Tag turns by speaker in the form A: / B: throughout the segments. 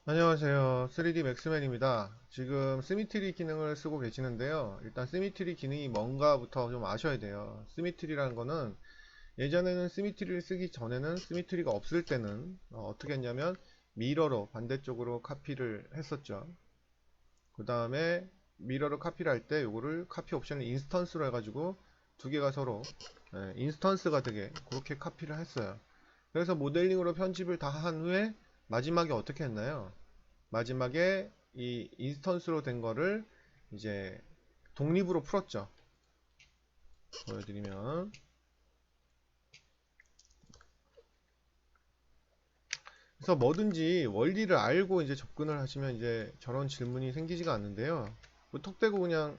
A: 안녕하세요. 3D 맥스맨입니다. 지금 시미트리 기능을 쓰고 계시는데요. 일단 시미트리 기능이 뭔가부터 좀 아셔야 돼요. 시미트리라는 거는 예전에는 시미트리를 쓰기 전에는 시미트리가 없을 때는 떻게 했냐면 미러로 반대쪽으로 카피를 했었죠. 그 다음에 미러로 카피를 할 때 요거를 카피 옵션을 인스턴스로 해가지고 두 개가 서로 인스턴스가 되게 그렇게 카피를 했어요. 그래서 모델링으로 편집을 다 한 후에 마지막에 어떻게 했나요? 마지막에 이 인스턴스로 된 거를 이제 독립으로 풀었죠. 보여드리면 그래서 뭐든지 원리를 알고 이제 접근을 하시면 이제 저런 질문이 생기지가 않는데요. 무턱대고 그냥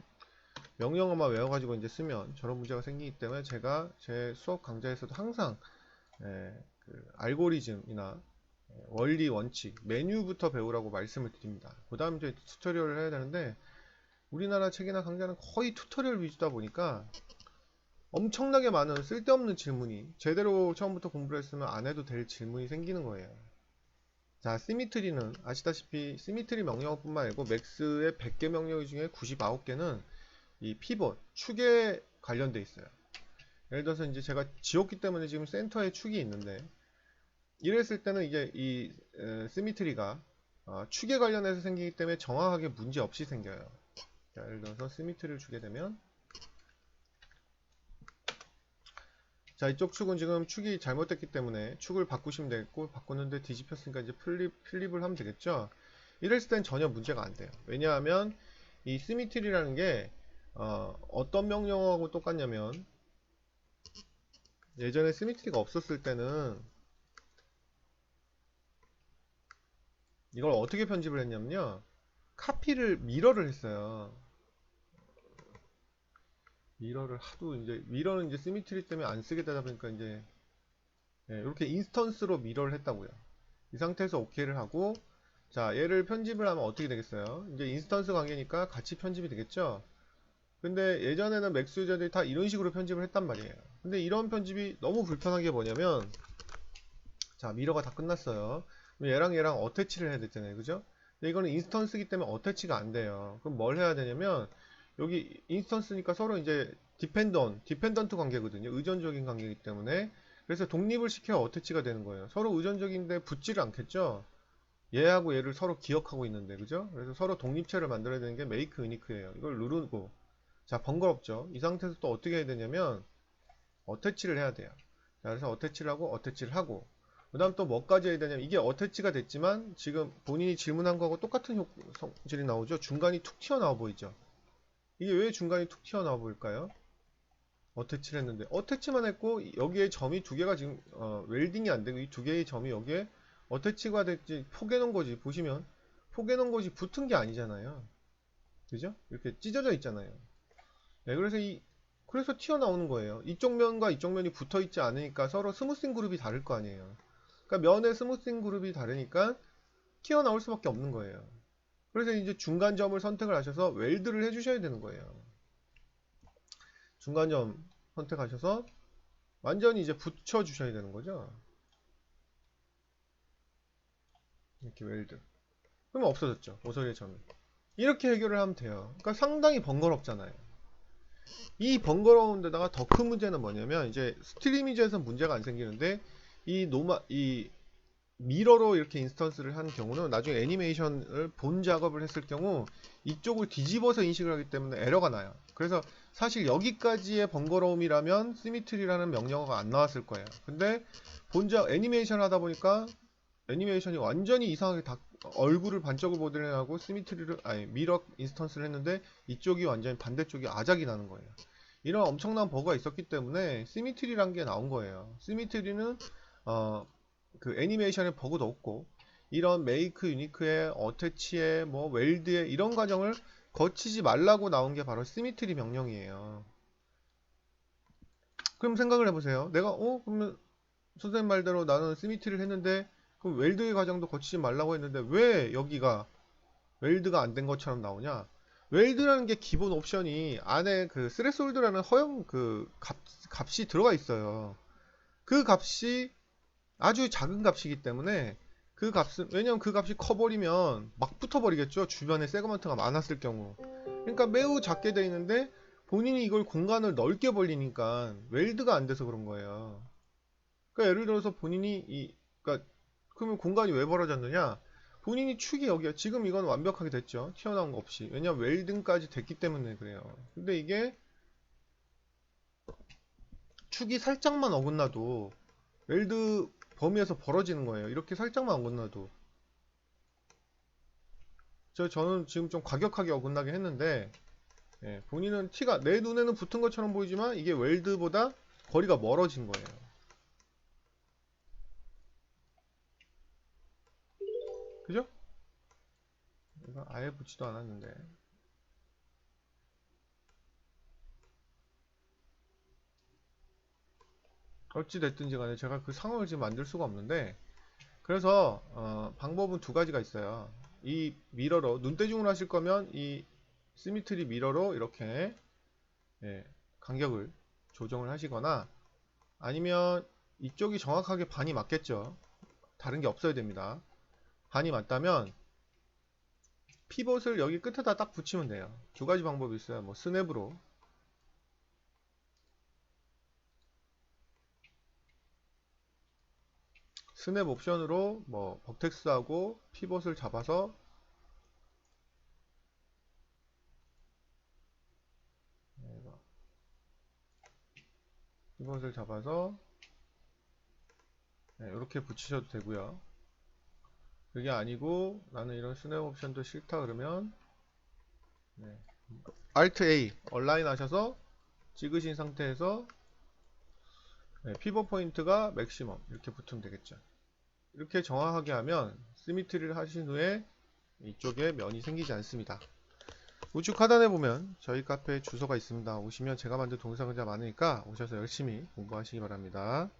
A: 명령어만 외워가지고 이제 쓰면 저런 문제가 생기기 때문에 제가 제 수업 강좌에서도 항상 그 알고리즘이나 원리 원칙 메뉴부터 배우라고 말씀을 드립니다. 그 다음 이제 튜토리얼을 해야 되는데 우리나라 책이나 강좌는 거의 튜토리얼 위주다 보니까 엄청나게 많은 쓸데없는 질문이 제대로 처음부터 공부를 했으면 안 해도 될 질문이 생기는 거예요. 자, 시미트리는 아시다시피 시미트리 명령어뿐만 아니고 맥스의 100개 명령 중에 99개는 이 피벗, 축에 관련돼 있어요. 예를 들어서 이제 제가 지웠기 때문에 지금 센터에 축이 있는데 이랬을 때는 이제 이 시미트리가 축에 관련해서 생기기 때문에 정확하게 문제 없이 생겨요. 자, 예를 들어서 시미트리를 주게 되면 자, 이쪽 축은 지금 축이 잘못됐기 때문에 축을 바꾸시면 되겠고 바꾸는데 뒤집혔으니까 이제 플립을 하면 되겠죠. 이랬을 땐 전혀 문제가 안 돼요. 왜냐하면 이 시미트리라는 게 떤 명령어하고 똑같냐면 예전에 시미트리가 없었을 때는 이걸 어떻게 편집을 했냐면요. 카피를 미러를 했어요. 미러를 하도 이제 미러는 이제 시미트리 때문에 안 쓰게 되다 보니까 이제 이렇게 인스턴스로 미러를 했다고요. 이 상태에서 OK를 하고 자 얘를 편집을 하면 어떻게 되겠어요? 이제 인스턴스 관계니까 같이 편집이 되겠죠? 근데 예전에는 맥스 유저들이 다 이런 식으로 편집을 했단 말이에요. 근데 이런 편집이 너무 불편한 게 뭐냐면 자 미러가 다 끝났어요. 얘랑 얘랑 어태치를 해야 되잖아요. 그죠? 근데 이거는 인스턴스이기 때문에 어태치가 안 돼요. 그럼 뭘 해야 되냐면 여기 인스턴스니까 서로 이제 디펜던트 관계거든요. 의존적인 관계이기 때문에 그래서 독립을 시켜야 어태치가 되는 거예요. 서로 의존적인데 붙지를 않겠죠? 얘하고 얘를 서로 기억하고 있는데 그죠? 그래서 서로 독립체를 만들어야 되는 게 메이크 유니크예요. 이걸 누르고 자 번거롭죠? 이 상태에서 또 어떻게 해야 되냐면 어태치를 해야 돼요. 자, 그래서 어태치를 하고 그 다음 또 뭐까지 해야 되냐면 이게 어태치가 됐지만 지금 본인이 질문한 거하고 똑같은 성질이 나오죠? 중간이 툭 튀어나와 보이죠? 이게 왜 중간이 툭 튀어나와 보일까요? 어태치를 했는데 어태치만 했고 여기에 점이 두 개가 지금 웰딩이 안 되고 이 두 개의 점이 여기에 어태치가 됐지 포개놓은 거지 보시면 포개놓은 것이 붙은 게 아니잖아요. 그죠? 이렇게 찢어져 있잖아요. 네, 그래서 튀어나오는 거예요. 이쪽 면과 이쪽 면이 붙어 있지 않으니까 서로 스무싱 그룹이 다를 거 아니에요. 그러니까 면의 스무싱 그룹이 다르니까 튀어나올 수밖에 없는 거예요. 그래서 이제 중간점을 선택을 하셔서 웰드를 해주셔야 되는 거예요. 중간점 선택하셔서 완전히 이제 붙여 주셔야 되는 거죠. 이렇게 웰드. 그러면 없어졌죠. 모서리의 점이. 이렇게 해결을 하면 돼요. 그러니까 상당히 번거롭잖아요. 이 번거로운 데다가 더 큰 문제는 뭐냐면 이제 스트리미즈에서 문제가 안 생기는데 이 미러로 이렇게 인스턴스를 한 경우는 나중에 애니메이션을 본 작업을 했을 경우 이쪽을 뒤집어서 인식을 하기 때문에 에러가 나요. 그래서 사실 여기까지의 번거로움이라면 시미트리라는 명령어가 안 나왔을 거예요. 근데 본작 애니메이션 하다 보니까 애니메이션이 완전히 이상하게 다 얼굴을 반쪽을 모델링하고 시미트리를 아니 미러 인스턴스를 했는데 이쪽이 완전히 반대쪽이 아작이 나는 거예요. 이런 엄청난 버그가 있었기 때문에 시미트리란 게 나온 거예요. 시미트리는 그 애니메이션의 버그도 없고 이런 메이크 유니크의 어태치의 뭐 웰드의 이런 과정을 거치지 말라고 나온 게 바로 시미트리 명령이에요. 그럼 생각을 해보세요. 내가 그러면 선생님 말대로 나는 시미트리를 했는데 그럼 웰드의 과정도 거치지 말라고 했는데 왜 여기가 웰드가 안 된 것처럼 나오냐? 웰드라는 게 기본 옵션이 안에 그 스레솔드라는 허용 그 값이 들어가 있어요. 그 값이 아주 작은 값이기 때문에 그 값은, 왜냐면 그 값이 커버리면 막 붙어버리겠죠. 주변에 세그먼트가 많았을 경우. 그러니까 매우 작게 돼 있는데 본인이 이걸 공간을 넓게 벌리니까 웰드가 안 돼서 그런 거예요. 그러니까 예를 들어서 본인이 그러니까 그러면 공간이 왜 벌어졌느냐? 본인이 축이 여기야. 지금 이건 완벽하게 됐죠. 튀어나온 거 없이. 왜냐면 웰딩까지 됐기 때문에 그래요. 근데 이게 축이 살짝만 어긋나도 웰드 범위에서 벌어지는 거예요. 이렇게 살짝만 어긋나도. 저는 지금 좀 과격하게 어긋나게 했는데, 예, 본인은 티가 내 눈에는 붙은 것처럼 보이지만 이게 웰드보다 거리가 멀어진 거예요. 그죠? 이거 아예 붙지도 않았는데. 어찌 됐든지 간에 제가 그 상황을 지금 만들 수가 없는데, 그래서 방법은 두 가지가 있어요. 이 미러로 눈대중으로 하실 거면 이 시미트리 미러로 이렇게, 예, 간격을 조정을 하시거나, 아니면 이쪽이 정확하게 반이 맞겠죠. 다른 게 없어야 됩니다. 반이 맞다면 피벗을 여기 끝에다 딱 붙이면 돼요. 두 가지 방법이 있어요. 뭐 스냅으로, 스냅 옵션으로 뭐 버텍스하고 피벗을 잡아서, 피벗을 잡아서 이렇게 붙이셔도 되고요. 그게 아니고 나는 이런 스냅 옵션도 싫다 그러면, 네, Alt A 얼라인 하셔서 찍으신 상태에서, 네, 피벗 포인트가 맥시멈 이렇게 붙으면 되겠죠. 이렇게 정확하게 하면 시미트리를 하신 후에 이쪽에 면이 생기지 않습니다. 우측 하단에 보면 저희 카페 주소가 있습니다. 오시면 제가 만든 동영상 굉장히 많으니까 오셔서 열심히 공부하시기 바랍니다.